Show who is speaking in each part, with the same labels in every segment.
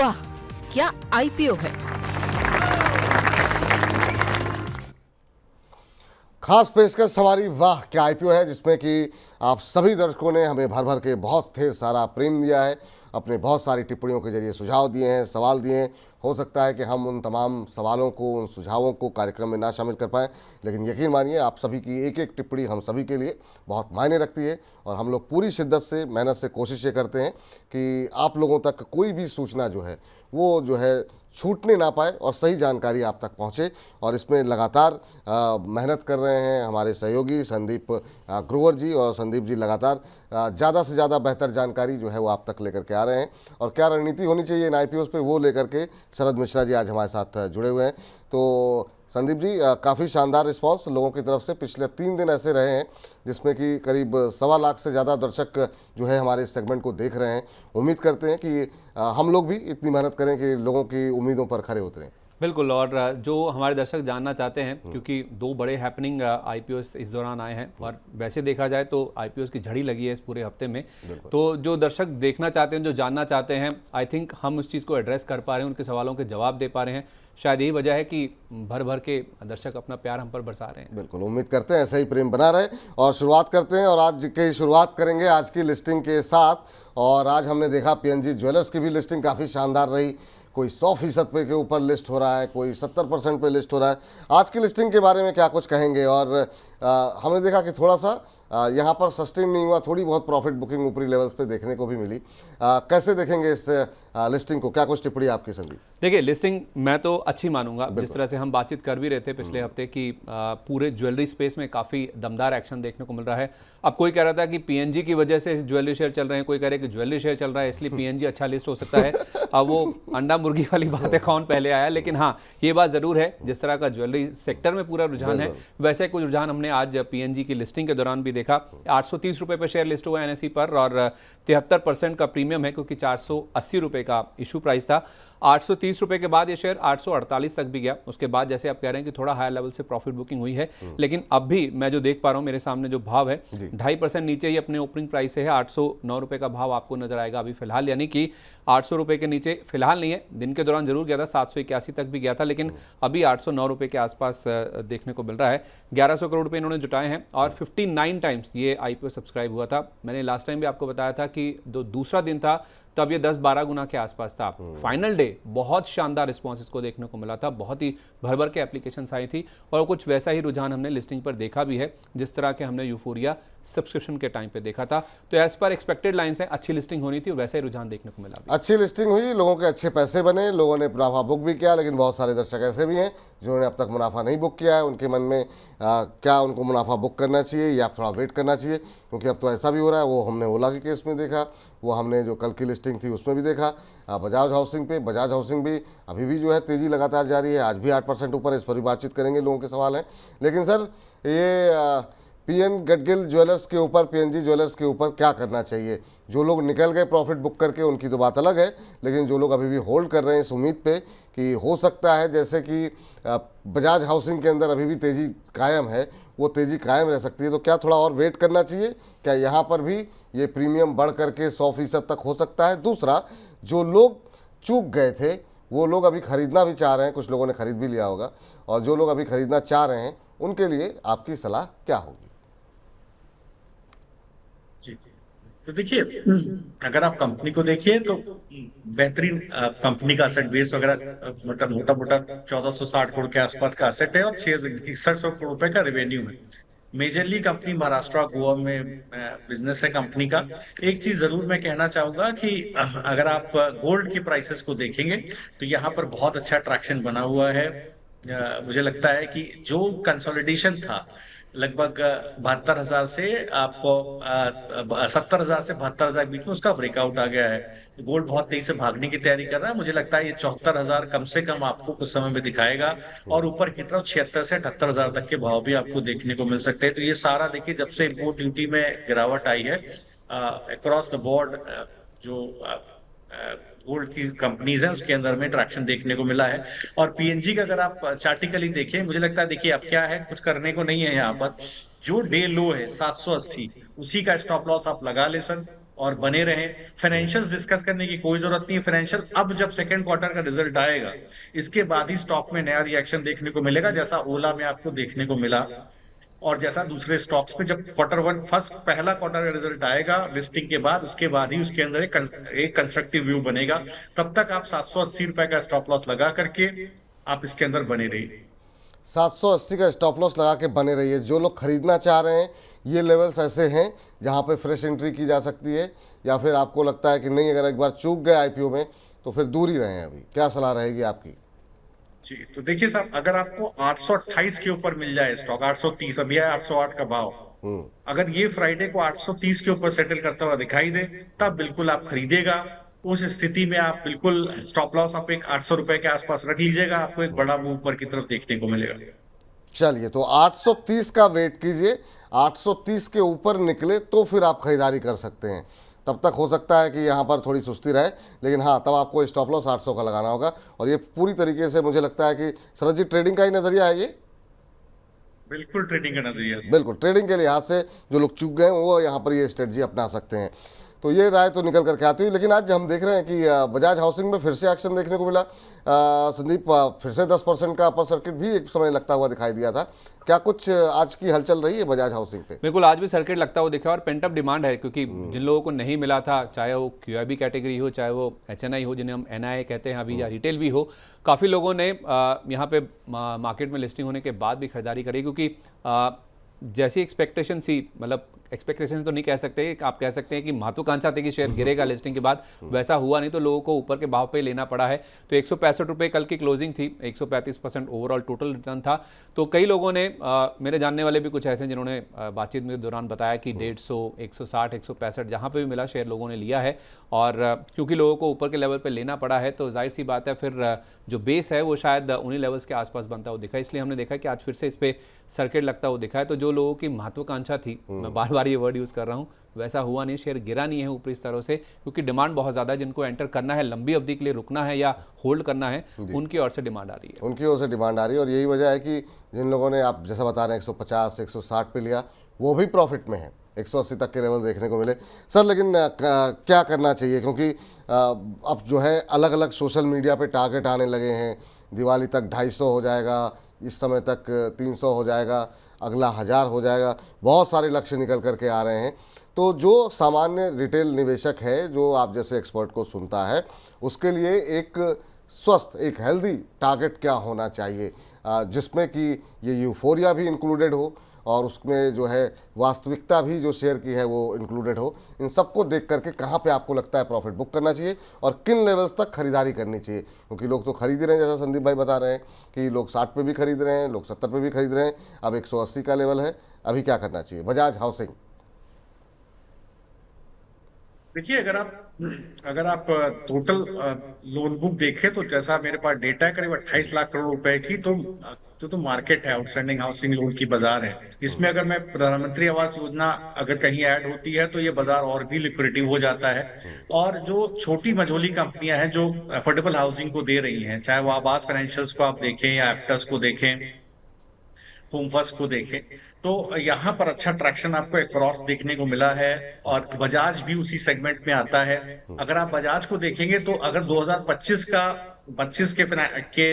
Speaker 1: वाह, क्या आईपीओ है।
Speaker 2: खास पेशकश हमारी वाह क्या आईपीओ है, जिसमें कि आप सभी दर्शकों ने हमें भर भर के बहुत ढेर सारा प्रेम दिया है, अपने बहुत सारी टिप्पणियों के जरिए सुझाव दिए हैं, सवाल दिए हैं। हो सकता है कि हम उन तमाम सवालों को, उन सुझावों को कार्यक्रम में ना शामिल कर पाएँ, लेकिन यकीन मानिए आप सभी की एक एक टिप्पणी हम सभी के लिए बहुत मायने रखती है। और हम लोग पूरी शिद्दत से, मेहनत से कोशिश ये करते हैं कि आप लोगों तक कोई भी सूचना जो है वो जो है छूटने ना पाए और सही जानकारी आप तक पहुंचे। और इसमें लगातार मेहनत कर रहे हैं हमारे सहयोगी संदीप ग्रोवर जी, और संदीप जी लगातार ज़्यादा से ज़्यादा बेहतर जानकारी जो है वो आप तक लेकर के आ रहे हैं। और क्या रणनीति होनी चाहिए इन आईपीओ पे, वो लेकर के शरद मिश्रा जी आज हमारे साथ जुड़े हुए हैं। तो संदीप जी, काफ़ी शानदार रिस्पांस लोगों की तरफ से पिछले 3 दिन ऐसे रहे हैं जिसमें कि करीब 1.25 लाख से ज़्यादा दर्शक जो है हमारे इस सेगमेंट को देख रहे हैं। उम्मीद करते हैं कि हम लोग भी इतनी मेहनत करें कि लोगों की उम्मीदों पर खरे उतरें।
Speaker 3: बिल्कुल, और जो हमारे दर्शक जानना चाहते हैं, क्योंकि 2 बड़े हैपनिंग आईपीओस इस दौरान आए हैं और वैसे देखा जाए तो आईपीओस की झड़ी लगी है इस पूरे हफ्ते में। तो जो दर्शक देखना चाहते हैं, जो जानना चाहते हैं, आई थिंक हम उस चीज़ को एड्रेस कर पा रहे हैं, उनके सवालों के जवाब दे पा रहे हैं। शायद यही वजह है कि भर भर के दर्शक अपना प्यार हम पर बरसा रहे हैं।
Speaker 2: बिल्कुल, उम्मीद करते हैं ऐसा ही प्रेम बना रहे। और शुरुआत करते हैं, और आज की शुरुआत करेंगे आज की लिस्टिंग के साथ। और आज हमने देखा पीएनजी ज्वेलर्स की भी लिस्टिंग काफ़ी शानदार रही। कोई 100% पे के ऊपर लिस्ट हो रहा है, कोई 70% पे लिस्ट हो रहा है। आज की लिस्टिंग के बारे में क्या कुछ कहेंगे? और हमने देखा कि थोड़ा सा यहाँ पर सस्टेन नहीं हुआ, थोड़ी बहुत प्रॉफिट बुकिंग ऊपरी लेवल्स पे देखने को भी मिली। कैसे देखेंगे इस लिस्टिंग को? क्या कुछ टिप्पणी आपकी संदीप?
Speaker 3: देखिए, लिस्टिंग मैं तो अच्छी मानूंगा। जिस तरह से हम बातचीत कर भी रहे थे पिछले हफ्ते कि पूरे ज्वेलरी स्पेस में काफ़ी दमदार एक्शन देखने को मिल रहा है। अब कोई कह रहा था कि पीएनजी की वजह से ज्वेलरी शेयर चल रहे हैं, कोई कह रहे हैं कि ज्वेलरी शेयर चल रहा है इसलिए पीएनजी अच्छा लिस्ट हो सकता है। अब वो अंडा मुर्गी वाली बात है, कौन पहले आया। लेकिन हाँ, ये बात ज़रूर है, जिस तरह का ज्वेलरी सेक्टर में पूरा रुझान है, वैसे कुछ रुझान हमने आज पीएनजी की लिस्टिंग के दौरान भी देखा। 830 रुपये पर शेयर लिस्ट हुआ एनएसई पर, और 73% का प्रीमियम है, क्योंकि 480 रुपये का इशू प्राइस था। 830 रुपये के बाद ये शेयर 848 तक भी गया। उसके बाद जैसे आप कह रहे हैं कि थोड़ा हाई लेवल से प्रॉफिट बुकिंग हुई है, लेकिन अब भी मैं जो देख पा रहा हूँ, मेरे सामने जो भाव है 2.5% नीचे ही अपने ओपनिंग प्राइस से है। 809 रुपये का भाव आपको नजर आएगा अभी फिलहाल, यानी कि 800 रुपये के नीचे फिलहाल नहीं है। दिन के दौरान जरूर गया था, 781 तक भी गया था, लेकिन अभी 809 रुपये के आसपास देखने को मिल रहा है। 1100 करोड़ रुपये इन्होंने जुटाए हैं, और 59 टाइम्स ये आईपीओ सब्सक्राइब हुआ था। मैंने लास्ट टाइम भी आपको बताया था कि जो दूसरा दिन था तब ये 10-12 गुना के आसपास था। फाइनल डे बहुत शानदार रिस्पॉन्स इसको देखने को मिला था, बहुत ही भर भर के एप्लीकेशंस आई थी, और कुछ वैसा ही रुझान हमने लिस्टिंग पर देखा भी है, जिस तरह के हमने यूफोरिया सब्सक्रिप्शन के टाइम पे देखा था। तो एज पर एक्सपेक्टेड लाइन से अच्छी लिस्टिंग होनी थी, वैसा ही रुझान देखने को मिला।
Speaker 2: अच्छी लिस्टिंग हुई, लोगों के अच्छे पैसे बने, लोगों ने मुनाफा बुक भी किया। लेकिन बहुत सारे दर्शक ऐसे भी हैं जिन्होंने अब तक मुनाफा नहीं बुक किया है। उनके मन में क्या उनको मुनाफा बुक करना चाहिए या थोड़ा वेट करना चाहिए? क्योंकि अब तो ऐसा भी हो रहा है, वो हमने ओला के केस में देखा, वो हमने जो कल की लिस्टिंग थी उसमें भी देखा। बजाज हाउसिंग पे, बजाज हाउसिंग भी अभी भी जो है तेज़ी लगातार जारी है, आज भी 8% ऊपर। इस पर भी बातचीत करेंगे, लोगों के सवाल हैं। लेकिन सर, ये पीएन गडगिल ज्वेलर्स के ऊपर, पीएनजी ज्वेलर्स के ऊपर क्या करना चाहिए? जो लोग निकल गए प्रॉफिट बुक करके, उनकी तो बात अलग है, लेकिन जो लोग अभी भी होल्ड कर रहे हैं इस उम्मीद पे कि हो सकता है, जैसे कि बजाज हाउसिंग के अंदर अभी भी तेज़ी कायम है, वो तेज़ी कायम रह सकती है, तो क्या थोड़ा और वेट करना चाहिए? क्या यहाँ पर भी ये प्रीमियम बढ़ करके 100% तक हो सकता है? दूसरा, जो लोग चूक गए थे वो लोग अभी खरीदना भी चाह रहे हैं, कुछ लोगों ने खरीद भी लिया होगा, और जो लोग अभी खरीदना चाह रहे हैं उनके लिए आपकी सलाह क्या होगी?
Speaker 4: जी, तो देखिए, अगर आप कंपनी को देखिए तो बेहतरीन कंपनी का असेट बेस वगैरह मतलब मोटा मोटा 1460 करोड़ के आसपास का असेट है, और 6100 करोड़ रुपए का रेवेन्यू है। मेजरली कंपनी महाराष्ट्र गोवा में बिजनेस है कंपनी का। एक चीज जरूर मैं कहना चाहूंगा कि अगर आप गोल्ड के प्राइसेस को देखेंगे तो यहाँ पर बहुत अच्छा ट्रैक्शन बना हुआ है। मुझे लगता है कि जो कंसोलिडेशन था लगभग 72,000 से आपको 70,000 से 72,000 बीच में उसका ब्रेकआउट आ गया है। गोल्ड बहुत तेजी से भागने की तैयारी कर रहा है। मुझे लगता है ये 74,000 कम से कम आपको कुछ समय में दिखाएगा, और ऊपर की तरफ 76 से 78,000 तक के भाव भी आपको देखने को मिल सकते हैं। तो ये सारा देखिए, जब से इम्पोर्ट ड्यूटी में गिरावट आई है अक्रॉस द बोर्ड, जो गोल्ड की कंपनीज हैं उसके अंदर में ट्रैक्शन देखने को मिला है। और पीएनजी का अगर आप चार्टिकली देखें, मुझे लगता है देखिए अब क्या है, कुछ करने को नहीं है यहाँ पर। जो डे लो है 780, उसी का स्टॉप लॉस आप लगा ले सर, और बने रहें। फाइनेंशियल्स डिस्कस करने की कोई जरूरत नहीं है। फाइनेंशियल अब जब सेकंड क्वार्टर का रिजल्ट आएगा, इसके बाद ही स्टॉक में नया रिएक्शन देखने को मिलेगा, जैसा ओला में आपको देखने को मिला और जैसा दूसरे स्टॉक्स पे जब पहला क्वार्टर का रिजल्ट आएगा लिस्टिंग के बाद, उसके बाद ही उसके अंदर एक कंस्ट्रक्टिव व्यू बनेगा। तब तक आप 780 रुपए का स्टॉप लॉस लगा करके आप इसके अंदर बने रहिए।
Speaker 2: 780 का स्टॉप लॉस लगा के बने रहिए। जो लोग खरीदना चाह रहे हैं, ये लेवल्स ऐसे हैं जहां पे फ्रेश एंट्री की जा सकती है, या फिर आपको लगता है कि नहीं, अगर एक बार चूक गए आईपीओ में तो फिर दूर ही रहें? अभी क्या सलाह रहेगी आपकी?
Speaker 4: जी, तो देखिए साहब, अगर आपको 828 के ऊपर मिल जाए स्टॉक, 830 अभी है 808 का भाव, अगर ये फ्राइडे को 830 के ऊपर सेटल करता हुआ दिखाई दे, तब बिल्कुल आप खरीदेगा। उस स्थिति में आप बिल्कुल स्टॉप लॉस आप एक 800 रुपए के आसपास रख लीजिएगा, आपको एक बड़ा मूव ऊपर की तरफ देखने को मिलेगा।
Speaker 2: चलिए, तो 830 का वेट कीजिए, 830 के ऊपर निकले तो फिर आप खरीदारी कर सकते हैं। तब तक हो सकता है कि यहाँ पर थोड़ी सुस्ती रहे, लेकिन हाँ, तब आपको स्टॉप लॉस 800 का लगाना होगा। और ये पूरी तरीके से मुझे लगता है कि शरद जी ट्रेडिंग का ही नजरिया है ये।
Speaker 4: बिल्कुल ट्रेडिंग का नजरिया से।
Speaker 2: बिल्कुल ट्रेडिंग के लिहाज से जो लोग चूक गए वो यहाँ पर ये स्ट्रेटजी अपना सकते हैं। तो ये राय तो निकल करके आती हुई, लेकिन आज हम देख रहे हैं कि बजाज हाउसिंग में फिर से एक्शन देखने को मिला। संदीप, फिर से 10% का अपर सर्किट भी एक समय लगता हुआ दिखाई दिया था। क्या कुछ आज की हलचल रही है बजाज हाउसिंग पे?
Speaker 3: बिल्कुल, आज भी सर्किट लगता हुआ दिखा और पेंटअप डिमांड है, क्योंकि जिन लोगों को नहीं मिला था, चाहे वो क्यूआईबी कैटेगरी हो, चाहे वो एचएनआई हो, जिन्हें हम एनआई कहते हैं अभी, या रिटेल भी हो, काफ़ी लोगों ने यहाँ पे मार्केट में लिस्टिंग होने के बाद भी खरीदारी करी, क्योंकि जैसी एक्सपेक्टेशन थी, मतलब एक्सपेक्टेशन तो नहीं कह सकते, आप कह सकते हैं कि महत्वाकांक्षा थी कि शेयर गिरेगा लिस्टिंग के बाद, वैसा हुआ नहीं, तो लोगों को ऊपर के भाव पे लेना पड़ा है। तो 165 रुपये कल की क्लोजिंग थी, 135% ओवरऑल टोटल रिटर्न था। तो कई लोगों ने, मेरे जानने वाले भी कुछ ऐसे हैं जिन्होंने बातचीत में दौरान बताया कि 150, 160, 165 जहाँ पे भी मिला शेयर लोगों ने लिया है। और क्योंकि लोगों को ऊपर के लेवल पर लेना पड़ा है, तो जाहिर सी बात है फिर जो बेस है वो शायद उन्हीं लेवल्स के आसपास बनता हुआ दिखा, इसलिए हमने देखा कि आज फिर से इस पर सर्किट लगता हुआ दिखा है। तो जो लोगों की महत्वाकांक्षा थी, मैं बार बार ये वर्ड यूज़ कर रहा हूँ, वैसा हुआ नहीं, शेयर गिरा नहीं है ऊपरी स्तरों से, क्योंकि डिमांड बहुत ज़्यादा है। जिनको एंटर करना है, लंबी अवधि के लिए रुकना है या होल्ड करना है, उनकी ओर से डिमांड आ रही है।
Speaker 2: उनकी ओर से डिमांड आ रही है, और यही वजह है कि जिन लोगों ने, आप जैसा बता रहे हैं, 150, 160 पे लिया, वो भी प्रॉफिट में है। 180 तक के लेवल देखने को मिले सर। लेकिन क्या करना चाहिए, क्योंकि अब जो है अलग अलग सोशल मीडिया पे टारगेट आने लगे हैं। दिवाली तक 250 हो जाएगा, इस समय तक 300 हो जाएगा, अगला 1000 हो जाएगा, बहुत सारे लक्ष्य निकल करके आ रहे हैं। तो जो सामान्य रिटेल निवेशक है, जो आप जैसे एक्सपर्ट को सुनता है, उसके लिए एक स्वस्थ, एक हेल्दी टारगेट क्या होना चाहिए, जिसमें कि ये यूफोरिया भी इंक्लूडेड हो और उसमें जो है वास्तविकता भी जो शेयर की है वो इंक्लूडेड हो। इन सबको देख करके कहाँ पे आपको लगता है प्रॉफिट बुक करना चाहिए और किन लेवल्स तक खरीदारी करनी चाहिए? क्योंकि लोग तो खरीद रहे हैं, जैसा संदीप भाई बता रहे हैं कि लोग 60 पे भी खरीद रहे हैं, लोग 70 पे भी खरीद रहे हैं, अब 180 का लेवल है। अभी क्या करना चाहिए बजाज हाउसिंग?
Speaker 4: देखिए, अगर आप टोटल लोन बुक देखें, तो जैसा मेरे पास डेटा है, करीब 28 लाख करोड़ रुपए की तो मार्केट है, आउटस्टैंडिंग हाउसिंग लोन की बाजार है। इसमें अगर मैं प्रधानमंत्री आवास योजना अगर कहीं ऐड होती है, तो ये बाजार और भी लिक्विडिटी हो जाता है। और जो छोटी मझोली कंपनियां हैं जो अफोर्डेबल हाउसिंग को दे रही हैं, चाहे वो आवास फाइनेंशियल्स को आप देखें या एप्टस को देखें, होम फर्स्ट को देखें, तो यहाँ पर अच्छा ट्रैक्शन आपको अक्रॉस देखने को मिला है। और बजाज भी उसी सेगमेंट में आता है। अगर आप बजाज को देखेंगे, तो अगर 2025 के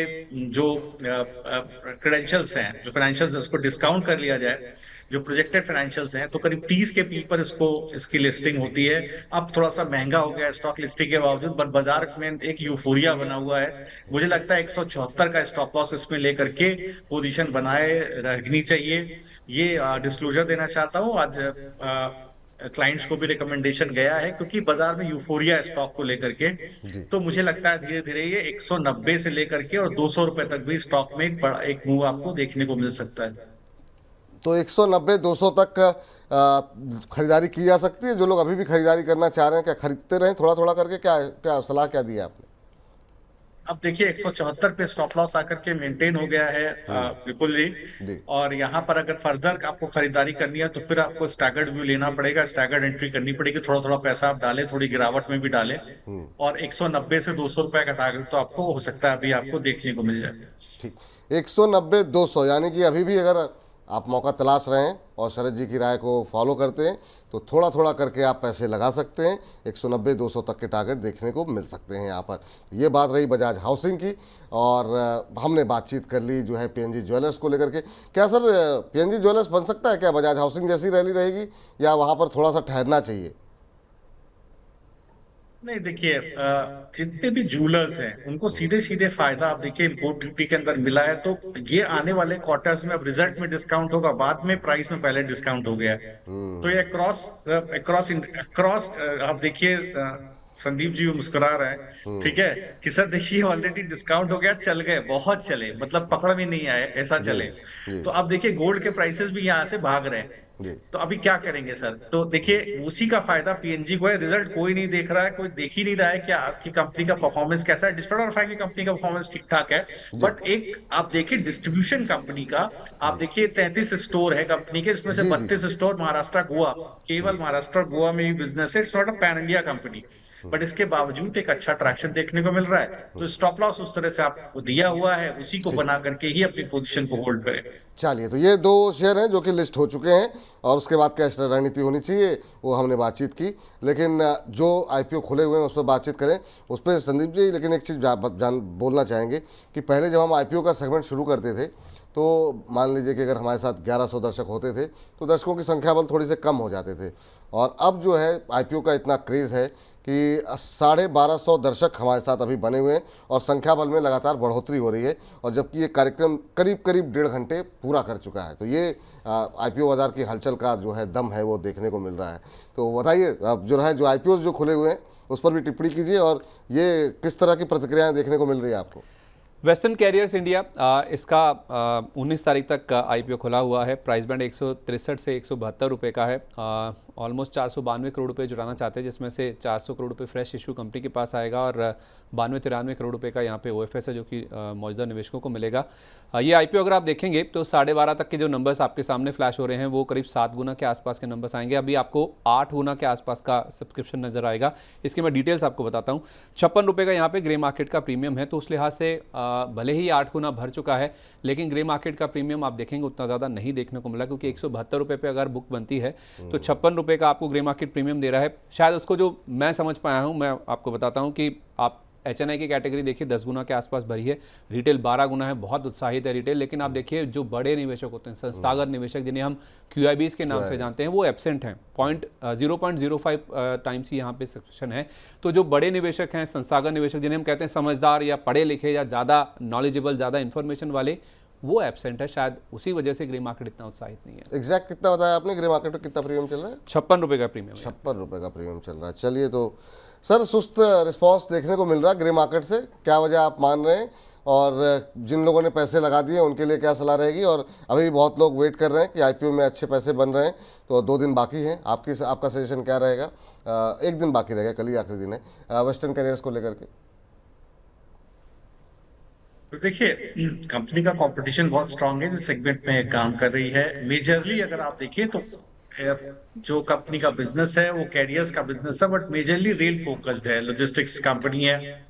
Speaker 4: जो क्रेडेंशियल्स हैं, जो फाइनेंशियल्स उसको डिस्काउंट कर लिया जाए, जो प्रोजेक्टेड फाइनेंशियल्स हैं, तो करीब 30 के पीक पर इसकी लिस्टिंग होती है। अब थोड़ा सा महंगा हो गया स्टॉक लिस्टिंग के बावजूद, पर बाजार में एक यूफोरिया बना हुआ है। मुझे लगता है 174 का स्टॉप लॉस इसमें लेकर के पोजीशन बनाए रखनी चाहिए। ये डिस्क्लोजर देना चाहता हूँ। आज क्लाइंट्स को भी रिकमेंडेशन गया है, क्योंकि बाजार में यूफोरिया स्टॉक को लेकर के। तो मुझे लगता है धीरे धीरे ये 190 से लेकर के और 200 रुपए तक भी स्टॉक में एक बड़ा एक मूव आपको देखने को मिल सकता है।
Speaker 2: तो 190-200 तक खरीदारी की जा सकती है। जो लोग अभी भी खरीदारी करना चाह रहे हैं, क्या खरीदते रहें थोड़ा थोड़ा करके? क्या सलाह क्या दी है आपने?
Speaker 4: अब देखिए, 174 पे स्टॉप लॉस आकर के मेंटेन हो गया है बिल्कुल जी। और यहाँ पर अगर फर्दर आपको खरीदारी करनी है, तो फिर आपको स्टैगर्ड व्यू लेना पड़ेगा, स्टैगर्ड एंट्री करनी पड़ेगी। थोड़ा थोड़ा पैसा आप डालें, थोड़ी गिरावट में भी डालें, और 190 से 200 रुपए का टारगेट तो आपको हो सकता है अभी आपको देखने को मिल जाए।
Speaker 2: ठीक, 190-200, यानी कि अभी भी अगर आप मौका तलाश रहे हैं और शरद जी की राय को फॉलो करते हैं, तो थोड़ा थोड़ा करके आप पैसे लगा सकते हैं। 190-200 तक के टारगेट देखने को मिल सकते हैं यहाँ पर। ये बात रही बजाज हाउसिंग की, और हमने बातचीत कर ली जो है पीएनजी ज्वेलर्स को लेकर के। क्या सर पीएनजी ज्वेलर्स बन सकता है क्या बजाज हाउसिंग जैसी रैली रहेगी, या वहाँ पर थोड़ा सा ठहरना चाहिए?
Speaker 4: नहीं देखिए, जितने भी जूलर्स हैं उनको सीधे सीधे फायदा आप देखिए इम्पोर्ट ड्यूटी के अंदर मिला है। तो ये आने वाले क्वार्टर्स में अब रिजल्ट में डिस्काउंट होगा, बाद में प्राइस में पहले डिस्काउंट हो गया है। तो ये क्रॉस क्रॉस आप देखिए, संदीप जी भी मुस्कुरा रहे हैं, ठीक है कि सर देखिए ऑलरेडी डिस्काउंट हो गया, चल गए, बहुत चले, मतलब पकड़ में नहीं आए, ऐसा चले।
Speaker 2: जी।
Speaker 4: तो अब देखिए गोल्ड के प्राइसेस भी यहाँ से भाग रहे हैं।
Speaker 2: जी।
Speaker 4: तो अभी क्या करेंगे सर? तो देखिए उसी का फायदा पीएनजी को है। रिजल्ट कोई नहीं देख रहा है, कोई देख ही नहीं रहा है कि आपकी कंपनी का परफॉर्मेंस कैसा है। डिस्ट्रॉयर की कंपनी का परफॉर्मेंस ठीक ठाक है, बट एक आप देखिए डिस्ट्रीब्यूशन कंपनी का, आप देखिए 33 स्टोर है कंपनी के, इसमें से
Speaker 2: जी, जी।
Speaker 4: 32 स्टोर महाराष्ट्र गोवा, केवल महाराष्ट्र गोवा में ही बिजनेस है। It's not a pan India company, but इसके बावजूद एक अच्छा ट्रैक्शन देखने को मिल रहा है। तो स्टॉप लॉस उस तरह से आपको दिया हुआ है, उसी को बना करके ही अपनी पोजीशन को होल्ड करें।
Speaker 2: चलिए, तो ये 2 शेयर हैं जो कि लिस्ट हो चुके हैं, और उसके बाद क्या रणनीति होनी चाहिए वो हमने बातचीत की। लेकिन जो आईपीओ खुले हुए हैं उस पर बातचीत करें, उस पर संदीप जी लेकिन एक चीज़ बोलना चाहेंगे कि पहले जब हम आईपीओ का सेगमेंट शुरू करते थे तो मान लीजिए कि अगर हमारे साथ 1100 दर्शक होते थे तो दर्शकों की संख्या बल थोड़ी से कम हो जाते थे, और अब जो है आईपीओ का इतना क्रेज़ है कि 1250 दर्शक हमारे साथ अभी बने हुए हैं, और संख्या बल में लगातार बढ़ोतरी हो रही है, और जबकि ये कार्यक्रम करीब करीब 1.5 घंटे पूरा कर चुका है। तो ये आईपीओ बाज़ार की हलचल का जो है दम है वो देखने को मिल रहा है। तो बताइए अब जो आईपीओ जो खुले हुए हैं उस पर भी टिप्पणी कीजिए, और ये किस तरह की प्रतिक्रियाएँ देखने को मिल रही है आपको?
Speaker 3: वेस्टर्न कैरियर्स इंडिया, इसका 19 तारीख तक आईपीओ खुला हुआ है। प्राइस बैंड 163 से 172 रुपये का है। ऑलमोस्ट 492 करोड़ रुपए जुटाना चाहते हैं, जिसमें से 400 करोड़ रुपए फ्रेश इशू कंपनी के पास आएगा, और 92-93 करोड़ रुपए का यहाँ पे ओएफएस है जो कि मौजूदा निवेशकों को मिलेगा। ये आईपीओ अगर आप देखेंगे तो 12.5 तक के जो नंबर्स आपके सामने फ्लैश हो रहे हैं वो करीब 7 गुना के आसपास के नंबर्स आएंगे। अभी आपको 8 गुना के आसपास का सब्सक्रिप्शन नजर आएगा। इसके मैं डिटेल्स आपको बताता हूँ। 56 रुपये का यहाँ पे ग्रे मार्केट का प्रीमियम है, तो उस लिहाज से भले ही 8 गुना भर चुका है, लेकिन ग्रे मार्केट का प्रीमियम आप देखेंगे उतना ज़्यादा नहीं देखने को मिला, क्योंकि 172 रुपये पे अगर बुक बनती है तो 56 रुपये का आपको ग्रे मार्केट प्रीमियम दे रहा है। शायद उसको जो मैं समझ पाया हूँ, मैं आपको बताता हूँ कि आप एचएनआई की कैटेगरी देखिए 10 गुना के आसपास भरी है, रिटेल 12 गुना है, बहुत उत्साहित है रिटेल। लेकिन आप देखिए जो बड़े निवेशक होते हैं, संस्थागत निवेशक जिन्हें हम QIBs के नाम से जानते हैं, वो एब्सेंट हैं। 0.05 टाइम्स ही यहाँ पे सब्सक्रिप्शन है। तो जो बड़े निवेशक हैं, संस्थागत निवेशक जिन्हें हम कहते हैं समझदार या पढ़े लिखे या ज़्यादा नॉलेजेबल, ज़्यादा इन्फॉर्मेशन वाले, वो एब्सेंट है। शायद उसी वजह से ग्रे मार्केट इतना उत्साहित नहीं है।
Speaker 2: एग्जैक्ट कितना बताया आपने, ग्रे मार्केट में कितना प्रीमियम चल रहा है?
Speaker 3: 56 रुपये का प्रीमियम।
Speaker 2: 56 रुपये का प्रीमियम चल रहा है। चलिए, तो सर सुस्त रिस्पांस देखने को मिल रहा है ग्रे मार्केट से, क्या वजह आप मान रहे हैं, और जिन लोगों ने पैसे लगा दिए उनके लिए क्या सलाह रहेगी? और अभी बहुत लोग वेट कर रहे हैं कि आईपीओ में अच्छे पैसे बन रहे हैं, तो 2 दिन बाकी हैं, आपका सजेशन क्या रहेगा? 1 दिन बाकी रहेगा, कल ही आखिरी दिन है वेस्टर्न कैरियर्स को लेकर के।
Speaker 4: तो देखिए कंपनी का कंपटीशन बहुत स्ट्रांग है जिस सेगमेंट में काम कर रही है। मेजरली अगर आप देखिए तो जो कंपनी का बिजनेस है वो कैरियर्स का बिजनेस है, बट मेजरली रेल फोकस्ड है, लॉजिस्टिक्स कंपनी है।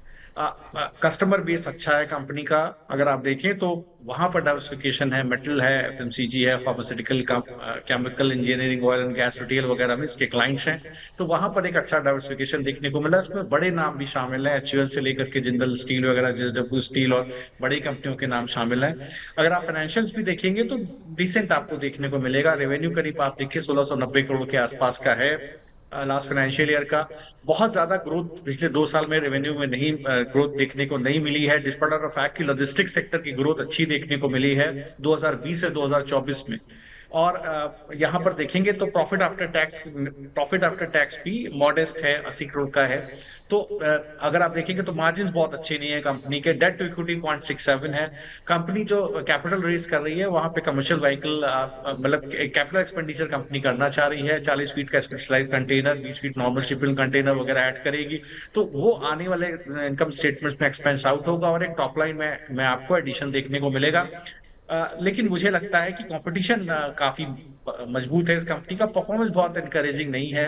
Speaker 4: कस्टमर बेस अच्छा है कंपनी का। अगर आप देखें तो वहां पर डाइवर्सिफिकेशन है, मेटल है, एफएमसीजी है, pharmaceutical, chemical, engineering, oil and gas, retail वगैरह में इसके क्लाइंट्स हैं। तो वहां पर एक अच्छा डाइवर्सिफिकेशन देखने को मिला। इसमें बड़े नाम भी शामिल हैं, HUL से लेकर के जिंदल स्टील वगैरह, JSW स्टील, और बड़ी कंपनियों के नाम शामिल हैं। अगर आप फाइनेंशियल्स भी देखेंगे तो डिसेंट आपको देखने को मिलेगा। रेवेन्यू करीब आप देखिए 1690 करोड़ के आसपास का है लास्ट फाइनेंशियल ईयर का। बहुत ज्यादा ग्रोथ पिछले 2 साल में रेवेन्यू में नहीं ग्रोथ देखने को नहीं मिली है, डिस्पाइट ऑफ द फैक्ट कि लॉजिस्टिक्स सेक्टर की ग्रोथ अच्छी देखने को मिली है 2020 से 2024 में। और यहाँ पर देखेंगे तो प्रॉफिट आफ्टर टैक्स भी मॉडेस्ट है, 80 करोड़ का है। तो अगर आप देखेंगे तो मार्जिन्स बहुत अच्छे नहीं है कंपनी के। डेट टू इक्विटी 0.67 है। कंपनी जो कैपिटल रेज कर रही है वहां पे कमर्शियल व्हीकल, मतलब कैपिटल एक्सपेंडिचर कंपनी करना चाह रही है। 40 फीट का specialised container, 20 feet normal shipping container वगैरह ऐड करेगी, तो वो आने वाले इनकम स्टेटमेंट में एक्सपेंस आउट होगा, और एक टॉप लाइन में आपको एडिशन देखने को मिलेगा। लेकिन मुझे लगता है कि कंपटीशन काफी मजबूत है, इस कंपनी का परफॉर्मेंस बहुत एनकरेजिंग नहीं है।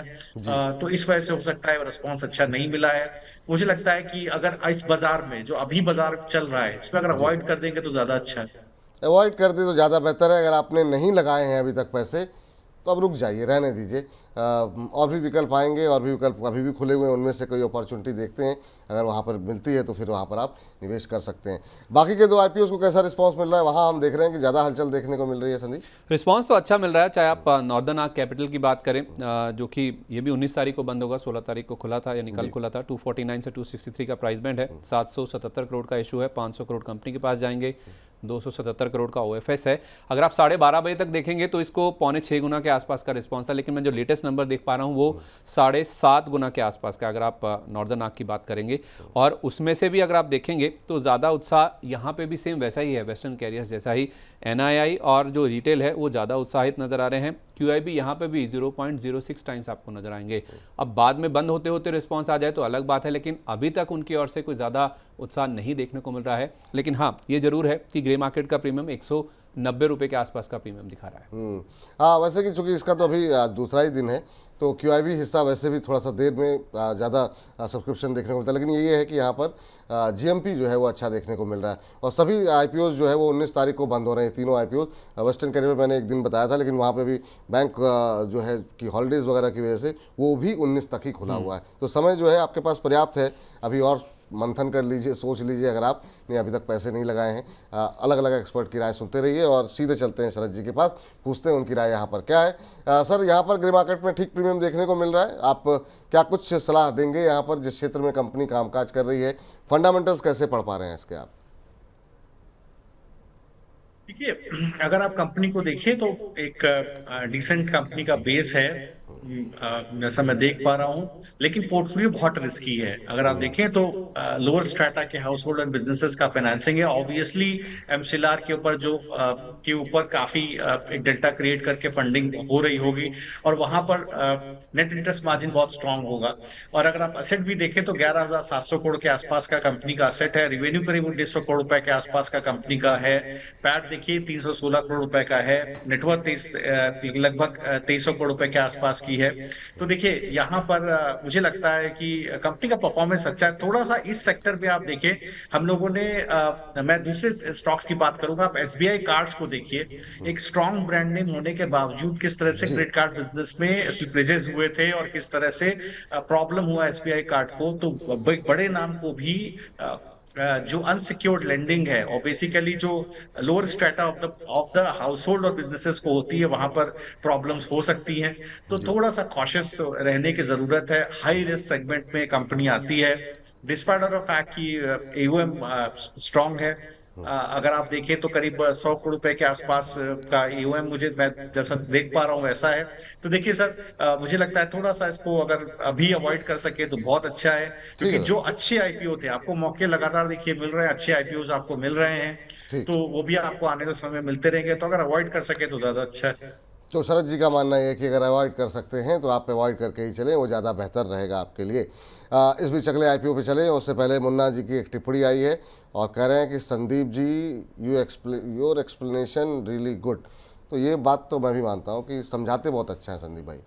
Speaker 4: तो इस वजह से हो सकता है रिस्पांस अच्छा नहीं मिला है। मुझे लगता है कि अगर इस बाजार में जो अभी बाजार चल रहा है इसमें अगर अवॉइड कर देंगे तो ज्यादा अच्छा है।
Speaker 2: अवॉइड कर दे तो ज़्यादा बेहतर है। अगर आपने नहीं लगाए हैं अभी तक पैसे तो अब रुक जाइए, रहने दीजिए। और भी विकल्प आएंगे, और भी विकल्प अभी भी खुले हुए हैं, उनमें से कोई अपॉर्चुनिटी देखते हैं, अगर वहाँ पर मिलती है तो फिर वहाँ पर आप निवेश कर सकते हैं। बाकी के 2 IPOs को कैसा रिस्पांस मिल रहा है, वहाँ हम देख रहे हैं कि ज़्यादा हलचल देखने को मिल रही है संदीप।
Speaker 3: रिस्पांस तो अच्छा मिल रहा है, चाहे आप नॉर्दर्न आर्क कैपिटल की बात करें, जो कि ये भी 19 तारीख को बंद होगा, 16 तारीख को खुला था, यानी कल खुला था। 249 से 263 का प्राइस बैंड है, 777 करोड़ का इशू है, 500 करोड़ कंपनी के पास जाएंगे, 277 करोड़ का OFS है। अगर आप 12:30 बजे तक देखेंगे तो इसको 6.25 गुना के आसपास का रिस्पांस था, लेकिन मैं जो लेटेस्ट नंबर देख पा रहा हूँ वो 7.5 गुना के आसपास का, अगर आप नॉर्दर्न आर्क की बात करेंगे। और उसमें से भी अगर आप देखेंगे तो ज़्यादा उत्साह यहाँ पे भी सेम वैसा ही है, वेस्टर्न कैरियर्स जैसा ही। NII और जो रिटेल है वो ज़्यादा उत्साहित नजर आ रहे हैं। QIB यहाँ पे भी 0.06 टाइम्स आपको नजर आएंगे। अब बाद में बंद होते होते रिस्पांस आ जाए तो अलग बात है, लेकिन अभी तक उनकी ओर से कोई ज़्यादा उत्साह नहीं देखने को मिल रहा है। लेकिन हाँ, ये जरूर है कि ग्रे मार्केट का प्रीमियम 190 रुपये के आसपास का प्रीमियम दिखा रहा है।
Speaker 2: हाँ, वैसे कि चूंकि इसका तो अभी दूसरा ही दिन है, तो QIB हिस्सा वैसे भी थोड़ा सा देर में ज़्यादा सब्सक्रिप्शन देखने को मिलता है, लेकिन ये है कि यहाँ पर GMP जो है वो अच्छा देखने को मिल रहा है। और सभी IPOs जो है वो 19 तारीख को बंद हो रहे हैं, तीनों IPOs। वेस्टर्न कैरियर मैंने एक दिन बताया था, लेकिन वहाँ पे भी बैंक जो है कि हॉलीडेज़ वगैरह की वजह से वो भी 19 तक ही खुला हुआ है। तो समय जो है आपके पास पर्याप्त है, अभी और मंथन कर लीजिए, सोच लीजिए, अगर आपने अभी तक पैसे नहीं लगाए हैं। अलग अलग एक्सपर्ट की राय सुनते रहिए और सीधे चलते हैं शरद जी के पास, पूछते हैं उनकी राय यहाँ पर क्या है। सर, यहाँ पर ग्रे मार्केट में ठीक प्रीमियम देखने को मिल रहा है, आप क्या कुछ सलाह देंगे यहाँ पर जिस क्षेत्र में कंपनी कामकाज कर रही है? फंडामेंटल्स कैसे पढ़ पा रहे हैं इसके आप?
Speaker 4: देखिए, अगर आप कंपनी को देखिए तो एक डिसेंट कंपनी का बेस है, जैसा मैं देख पा रहा हूँ, लेकिन पोर्टफोलियो बहुत रिस्की है। अगर आप देखें तो लोअर स्ट्रेटा के हाउस होल्ड एंड बिजनेसेस का फाइनेंसिंग है, ऑब्वियसली MCLR के ऊपर के ऊपर काफी एक डेल्टा क्रिएट करके फंडिंग हो रही होगी, और वहां पर नेट इंटरेस्ट मार्जिन बहुत स्ट्रांग होगा। और अगर आप असेट भी देखें तो 11,700 करोड़ के आसपास का कंपनी का असेट है, रेवेन्यू करीब 1,900 करोड़ रुपए के आसपास का कंपनी का है, पैट देखिए 316 करोड़ रुपए का है, नेटवर्क लगभग 2300 करोड़ रुपए के आसपास की है। तो देखिए, यहाँ पर मुझे लगता है कि कंपनी का परफॉर्मेंस अच्छा है। थोड़ा सा इस सेक्टर पे आप देखिए, हम लोगों ने मैं दूसरे स्टॉक्स की बात करूंगा, आप SBI कार्ड्स को देखिए, एक स्ट्रॉन्ग ब्रांड नेम होने के बावजूद किस तरह से क्रेडिट कार्ड बिजनेस में स्लिपरेजेस हुए थे और किस तरह से प्रॉब्लम हुआ SBI कार्ड को। तो बड़े नाम को भी जो अनसिक्योर्ड लेंडिंग है और बेसिकली जो lower strata of the house hold और बिजनेसेस को होती है, वहां पर प्रॉब्लम्स हो सकती हैं। तो थोड़ा सा कॉशियस रहने की जरूरत है। हाई रिस्क सेगमेंट में कंपनी आती है, डिस्पाइट ऑफ फैक्ट की AUM स्ट्रांग है। अगर आप देखें तो करीब 100 करोड़ रुपए के आसपास का AUM मैं जैसा देख पा रहा हूँ वैसा है। तो देखिए सर, मुझे लगता है थोड़ा सा इसको अगर अभी अवॉइड कर सके तो बहुत अच्छा है, क्योंकि जो अच्छे IPO थे, आपको मौके लगातार देखिए मिल रहे हैं, अच्छे IPOs आपको मिल रहे हैं, तो वो भी आपको आने वाले समय में मिलते रहेंगे। तो अगर अवॉइड कर सके तो ज्यादा अच्छा है।
Speaker 2: तो शरद जी का मानना है कि अगर अवॉइड कर सकते हैं तो आप अवॉइड करके ही चलें, वो ज़्यादा बेहतर रहेगा आपके लिए। इस बीच अगले IPO पे चलें, उससे पहले मुन्ना जी की एक टिप्पणी आई है और कह रहे हैं कि Sandeep ji your explanation really good. तो ये बात तो मैं भी मानता हूँ कि समझाते बहुत अच्छा है संदीप भाई,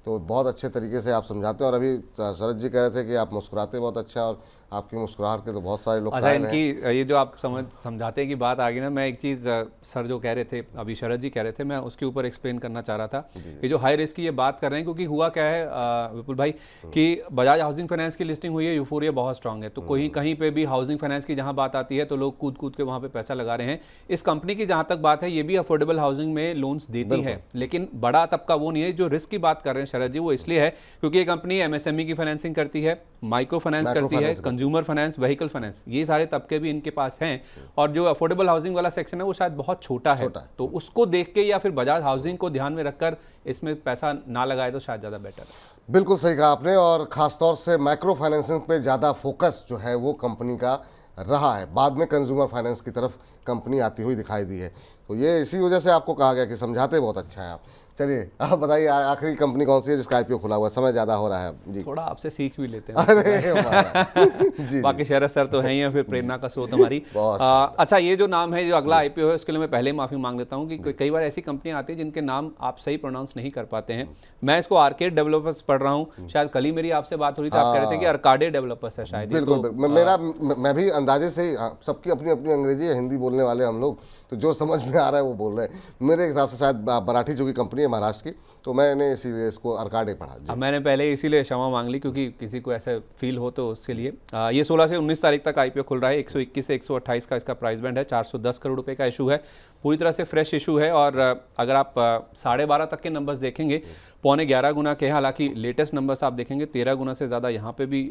Speaker 2: तो बहुत अच्छे तरीके से आप समझाते हैं। और अभी शरद जी कह रहे थे कि आप मुस्कुराते बहुत अच्छा, और आपकी मुस्कुराहट के तो बहुत सारे लोग
Speaker 3: अच्छा, इनकी ये जो आप समझाते की बात आ गई ना, मैं एक चीज़ सर जो कह रहे थे अभी, शरद जी कह रहे थे, मैं उसके ऊपर एक्सप्लेन करना चाह रहा था। ये जो हाई रिस्क की ये बात कर रहे हैं, क्योंकि हुआ क्या है विपुल भाई कि बजाज हाउसिंग फाइनेंस की लिस्टिंग हुई है, यूफोरिया बहुत स्ट्रांग है, तो कहीं पे भी हाउसिंग फाइनेंस की जहाँ बात आती है तो लोग कूद कूद के वहाँ पे पैसा लगा रहे हैं। इस कंपनी की जहाँ तक बात है, ये भी अफोर्डेबल हाउसिंग में लोन्स देती है, लेकिन बड़ा तबका वो नहीं है। जो रिस्क की बात कर रहे हैं शरद जी, वो इसलिए है क्योंकि ये कंपनी MSME की फाइनेंसिंग करती है, माइक्रो फाइनेंस करती है, कंज्यूमर फाइनेंस, व्हीकल फाइनेंस, ये सारे तबके भी इनके पास हैं। और जो अफोर्डेबल हाउसिंग वाला सेक्शन है वो शायद बहुत छोटा है, तो उसको देख के या फिर बजाज हाउसिंग को ध्यान में रखकर इसमें पैसा ना लगाए तो शायद ज़्यादा बेटर है।
Speaker 2: बिल्कुल सही कहा आपने, और ख़ासतौर से माइक्रो फाइनेंसिंग पे ज़्यादा फोकस जो है वो कंपनी का रहा है। बाद में कंज्यूमर फाइनेंस की तरफ कंपनी आती हुई दिखाई दी है, तो ये इसी वजह से आपको कहा गया कि समझाते बहुत अच्छा है आप। चलिए आप बताइए, आखिरी कंपनी कौन सी है जिसका IPO खुला हुआ है? समय ज़्यादा हो रहा है जी,
Speaker 3: थोड़ा आपसे सीख भी लेते हैं।
Speaker 2: अरे जी,
Speaker 3: बाकी शरद सर तो हैं ही हैं, फिर प्रेरणा का स्रोत हमारी। अच्छा, ये जो नाम है, जो अगला IPO है, उसके लिए मैं पहले माफ़ी मांग लेता हूँ कि कई बार ऐसी कंपनियां आती हैं जिनके नाम आप सही प्रोनाउंस नहीं कर पाते हैं। मैं इसको आर्केड डेवलपर्स पढ़ रहा हूँ, शायद कल ही मेरी आपसे बात हो रही थी, आप कह रहे थे कि आर्काडे डेवलपर्स है शायद।
Speaker 2: बिल्कुल, मैं भी अंदाजे से, सबकी अपनी अपनी अंग्रेजी है, हिंदी बोलने वाले हम लोग, तो जो समझ में आ रहा है वो बोल रहे हैं। मेरे हिसाब से शायद मराठी जो की कंपनी है महाराष्ट्र की, तो मैंने इसीलिए इसको आर्काडे पढ़ा जी।
Speaker 3: अब मैंने पहले इसीलिए क्षमा मांग ली क्योंकि किसी को ऐसा फील हो तो उसके लिए ये 16 से 19 तारीख तक आईपीओ खुल रहा है। 121 से 128 का इसका प्राइस बैंड है। 410 करोड़ रुपए का इशू है, पूरी तरह से फ्रेश इशू है। और अगर आप 12.5 तक के नंबर्स देखेंगे, 11.25 गुना के हैं। हालांकि लेटेस्ट नंबर्स आप देखेंगे 13 गुना से ज़्यादा यहाँ पे भी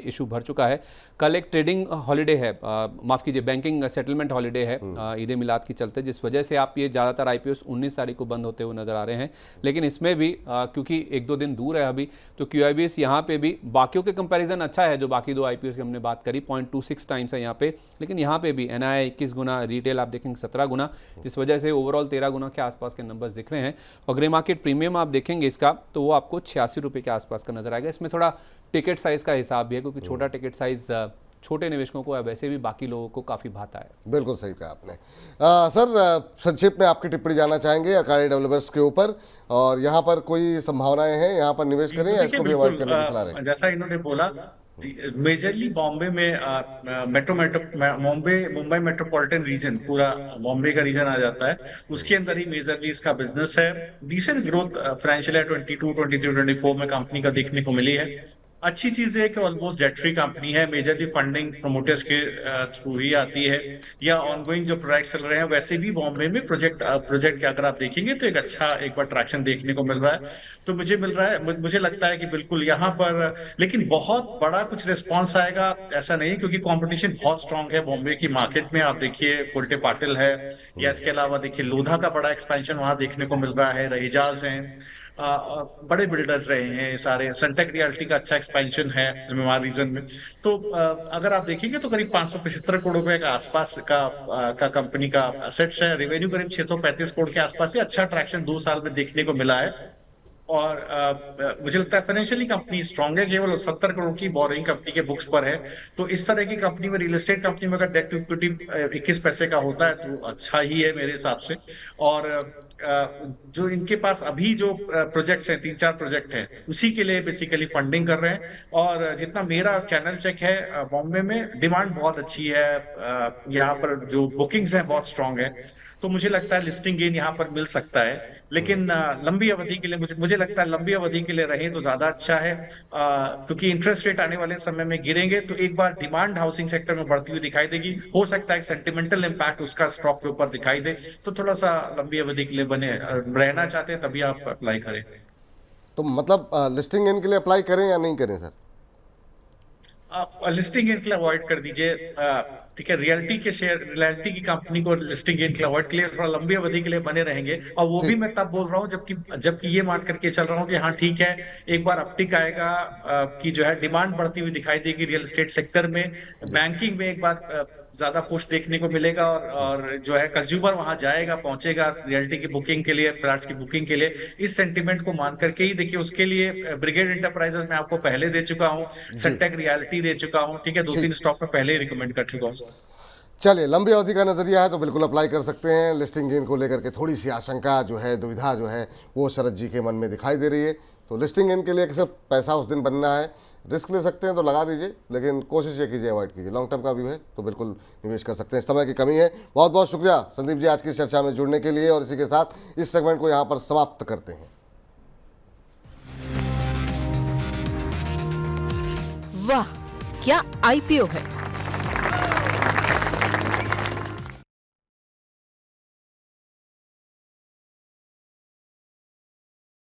Speaker 3: इशू भर चुका है। कल एक ट्रेडिंग हॉलीडे है, माफ़ कीजिए बैंकिंग सेटलमेंट हॉलीडे है ईद मिलाद की चलते, जिस वजह से आप ये ज़्यादातर आईपीओस 19 तारीख को बंद होते हुए नजर आ रहे हैं। लेकिन इसमें भी क्योंकि 1-2 दिन दूर है अभी, तो QIBs यहाँ पे भी बाकियों के कंपैरिजन अच्छा है। जो बाकी 2 आईपीओस की हमने बात करी 0.26 टाइम्स है यहाँ पे, लेकिन यहाँ पे भी NII 21 गुना, रिटेल आप देखेंगे 17 गुना, जिस वजह से ओवरऑल 13 गुना के आसपास के नंबर्स दिख रहे हैं। और ग्रे मार्केट प्रीमियम आप देखेंगे इसका तो वो आपको 86 रुपये के आसपास का नजर आएगा। इसमें थोड़ा टिकट साइज का हिसाब भी है क्योंकि छोटा टिकट साइज छोटे निवेशकों को या वैसे भी बाकी लोगों को काफ़ी भाता है।
Speaker 2: बिल्कुल सही कहा आपने। सर संक्षेप में आपकी टिप्पणी जानना चाहेंगे आर्काडे डेवलपर्स के ऊपर, और यहाँ पर कोई संभावनाएं हैं यहाँ पर निवेश करें या इसको भी अवॉइड करने की सलाह रहेगी?
Speaker 4: जैसा इन्होंने बोला, मेजरली बॉम्बे में मुंबई मेट्रोपॉलिटन रीजन, पूरा बॉम्बे का रीजन आ जाता है, उसके अंदर ही मेजरली इसका बिजनेस है। डिसेंट ग्रोथ फाइनेंशियल ईयर 22, 23, 24 में कंपनी का देखने को मिली है। अच्छी चीज है कि ऑलमोस्ट डेट फ्री कंपनी है। मेजरली फंडिंग प्रोमोटर्स के थ्रू ही आती है, या ऑनगोइंग जो प्रोजेक्ट चल रहे हैं वैसे भी बॉम्बे में प्रोजेक्ट के अगर आप देखेंगे तो एक बार ट्रैक्शन देखने को मिल रहा है। तो मुझे लगता है कि बिल्कुल यहाँ पर, लेकिन बहुत बड़ा कुछ रिस्पॉन्स आएगा ऐसा नहीं, क्योंकि कॉम्पिटिशन बहुत स्ट्रांग है बॉम्बे की मार्केट में। आप देखिए फुलटे पाटिल है, या इसके अलावा देखिए लोधा का बड़ा एक्सपेंशन वहां देखने को मिल रहा है, रहीजाज है, बड़े बिल्डर्स रहे हैं सारे। सनटेक रियल्टी का अच्छा एक्सपेंशन है एमएमआर रीजन में। तो अगर आप देखेंगे तो करीब 575 करोड़ रुपए का आसपास का कंपनी का असेट्स है। रेवेन्यू करीब 635 करोड़ के आसपास है। अच्छा ट्रैक्शन 2 साल में देखने को मिला है। और मुझे लगता है फाइनेंशियली कंपनी स्ट्रांग है। केवल 70 करोड़ की बोरिंग कंपनी के बुक्स पर है। तो इस तरह की कंपनी में, रियल एस्टेट कंपनी में अगर डेट टू इक्विटी 21 पैसे का होता है तो अच्छा ही है मेरे हिसाब से। और जो इनके पास अभी जो प्रोजेक्ट्स हैं, 3-4 प्रोजेक्ट हैं, उसी के लिए बेसिकली फंडिंग कर रहे हैं। और जितना मेरा चैनल चेक है, बॉम्बे में डिमांड बहुत अच्छी है। यहाँ पर जो बुकिंग्स हैं बहुत स्ट्रांग है। तो मुझे लगता है लिस्टिंग गेन यहाँ पर मिल सकता है। लेकिन लंबी अवधि के लिए मुझे लगता है लंबी अवधि के लिए रहे तो ज्यादा अच्छा है, क्योंकि इंटरेस्ट रेट आने वाले समय में गिरेंगे तो एक बार डिमांड हाउसिंग सेक्टर में बढ़ती हुई दिखाई देगी। हो सकता है सेंटिमेंटल इम्पैक्ट उसका स्टॉक के ऊपर दिखाई दे। तो थोड़ा सा लंबी अवधि के लिए रहना चाहते हैं तभी आप अप्लाई करें।
Speaker 2: तो मतलब लिस्टिंग गेन के लिए अप्लाई करें या नहीं करें सर?
Speaker 4: आप लिस्टिंग गेन के लिए अवॉइड कर दीजिए। ठीक है, रियल्टी की कंपनी को लिस्टिंग गेन के लिए अवॉइड के लिए थोड़ा लंबी अवधि के लिए बने रहेंगे। और वो भी मैं तब बोल रहा हूँ जबकि ये मान करके चल रहा हूँ कि हाँ ठीक है, एक बार अपटिक आएगा कि जो है डिमांड बढ़ती हुई दिखाई देगी रियल एस्टेट सेक्टर में। बैंकिंग में एक बार ज्यादा पुश देखने को मिलेगा, और जो है कंज्यूमर वहां जाएगा, पहुंचेगा रियल्टी की बुकिंग के लिए, फ्लैट्स की बुकिंग के लिए। इस सेंटीमेंट को मान करके ही देखिए, उसके लिए ब्रिगेड एंटरप्राइजेस मैं आपको पहले दे चुका हूँ, सनटेक रियल्टी दे चुका हूँ। ठीक है, 2-3 स्टॉक में पहले ही रिकमेंड कर चुका हूँ।
Speaker 2: चलिए, लंबी अवधि का नजरिया है तो बिल्कुल अप्लाई कर सकते हैं। लिस्टिंग गेन को लेकर के थोड़ी सी आशंका जो है, दुविधा जो है, वो शरद जी के मन में दिखाई दे रही है। तो लिस्टिंग गेन के लिए सिर्फ पैसा उस दिन बनना है, रिस्क ले सकते हैं तो लगा दीजिए, लेकिन कोशिश ये कीजिए अवॉइड कीजिए। लॉन्ग टर्म का व्यू है तो बिल्कुल निवेश कर सकते हैं। समय की कमी है। बहुत बहुत शुक्रिया संदीप जी आज की चर्चा में जुड़ने के लिए, और इसी के साथ इस सेगमेंट को यहाँ पर समाप्त करते हैं।
Speaker 1: वाह, क्या आईपीओ है।